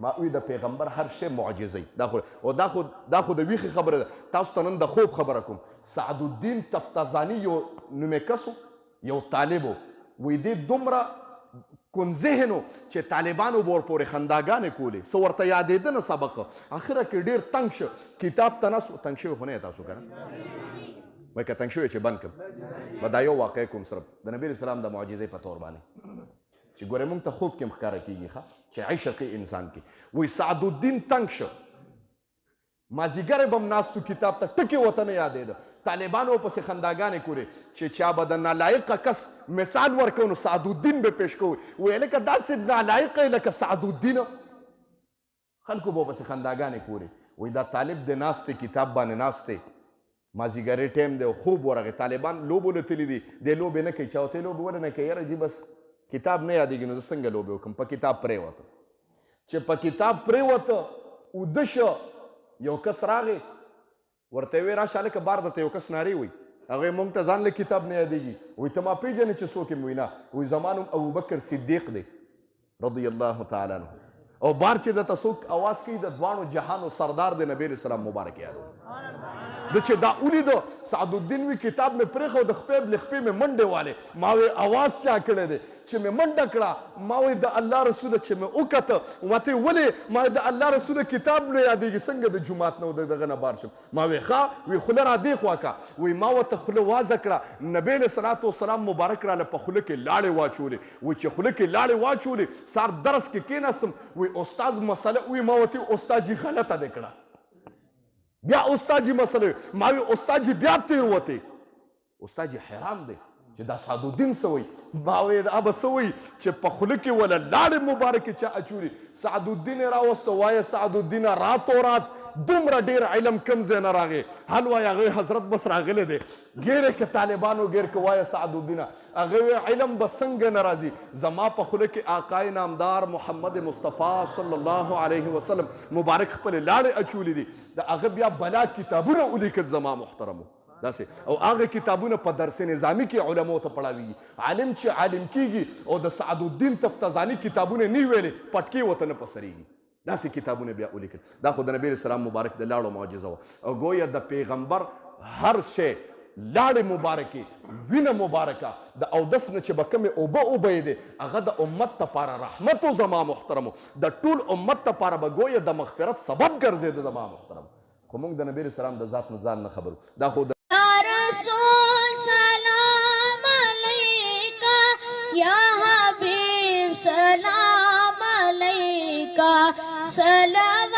ما وی د پیغمبر هر شی معجزه دا خو د ویښې خبره ده. تاسو ته نن د خوب خبره کوم. سعد الدین تفتزاني یو نومې کس یو طالب و، وی دې دومره کون ذهن و چې طالبانو به ورپورې خنداګانې کولې، څه ورته یادېده نه سبق. اخره کې ډېر تنګ شه، کتاب ته ناست تنګ شوي خو نه یې تاسو که نه وایي که تنګ شوي چې بند کړم. به دا یو واقع کوم صرف د نبي علیه السلام د معجزې په طور باندې چې ګورې موږ ته خوب کې هم ښکاره کېږي چې عشقي انسان کې. وایي سعد الدین تنګ شه، مازدیګر به هم ناستو کتاب ته ټکې ورته نه یادېده. طالبانو پسې خنداګانې کورې چې چا به د نالایقه کس مثال ورکو نو سعد الدین به پیش کوي. وایي لکه داسې نالایقه لکه سعد الدین، خلکو به پسې خنداګانې کورې. وایي دا طالب د ناستې کتاب باندې ناستې، مازدیګرې ټایم دی، خوب ورغی. طالبان لوبو له تللي دي، دی لوبې نه کوي. چا ورته لوبې ولې نه کوي؟ یاره جي بس کتاب نه یادېږي نو زه څنګه لوبې وکړم. په کتاب پرېوته، چې په کتاب پرېوته اوده شه. یو کس راغی ورته وی راشه هلکه بار درته یو کس نارې وایي. هغې موږ ته ځان له کتاب نه یادېږي. وایي ته ما پېژنې چې څوک یم؟ وایي نه. وایي زما نوم ابوبکر صدیق دی رضی الله تعالی عنه. او بار چې درته څوک اواز کوي د دواړو جهانو سردار د نبی علیه السلام مبارک یادوي. د چې دا ولیده سعد الدین وی کتاب مې پرېښود، د خپې له خپې مې منډې والې. ما وی اواز چا کړی دی؟ چې مې منډه کړه. ما وی د الله رسوله چې مې وکته ما ته ولې؟ ما د الله رسوله کتاب نه یادېږي، څنګه د جومات نه دغه نه بار شم؟ ما وی ښه. وی خوله را دې خوا کا. وی ما ورته خوله وازه کړه. نبی علیه صلات وسلام مبارک راله په خوله کې لاړې واچولې. وی چې خوله کې لاړې واچولې سار درس کې کېناستم. وی استاد مسله وی ما ورته استاد جي غلطه دې کړه. بیا استاد جي مسله ما وی استاد جي بیا تېروتې. استاد جي حیران دی چې دا سعد الدین څه وایي. ما وی دا به څه وایي چې په خوله کې وله لاړې مبارکې چا اچولي. سعد الدین یې راوسته. وایه سعد الدین راتو رات دومره ډېر علم کم ځای نه راغی. هل وایي هغې حضرت بس راغلی دی. ګیرې که طالبانو ګیر که وایه سعد الدینه هغې وی علم به څنګه نه راځي؟ زما په خوله کې آقای نامدار محمد مصطفی صلی الله علیه وسلم مبارک خپلې لاړې اچولي دي. د هغه بیا بلا کتابونه ولیکل زما محترمو داسې. او هغه کتابونه په درس نظامي کې علماو ته پړاویږي. عالم چې عالم کېږي او د سعد الدین تفتزاني کتابونه نه ویلې پټکې ورته نه پسرېږي. داسې کتابونه بیا ولیکل. دا خو د نبي علیه السلام مبارک د لاړو معجزه وه. او ګویا د پیغمبر هر شی لاړې مبارکې، وینه مبارکه، د اودس نه چې به کومې اوبه وبهېدې هغه د امت دپاره رحمت و زما محترمو. د ټول امت دپاره به ګویا د مغفرت سبب ګرځېده زما محترمو. خو موږ د نبي علیه السلام د ذات نه ځان نه خبرو. دا خو सलाम अलैका सलाम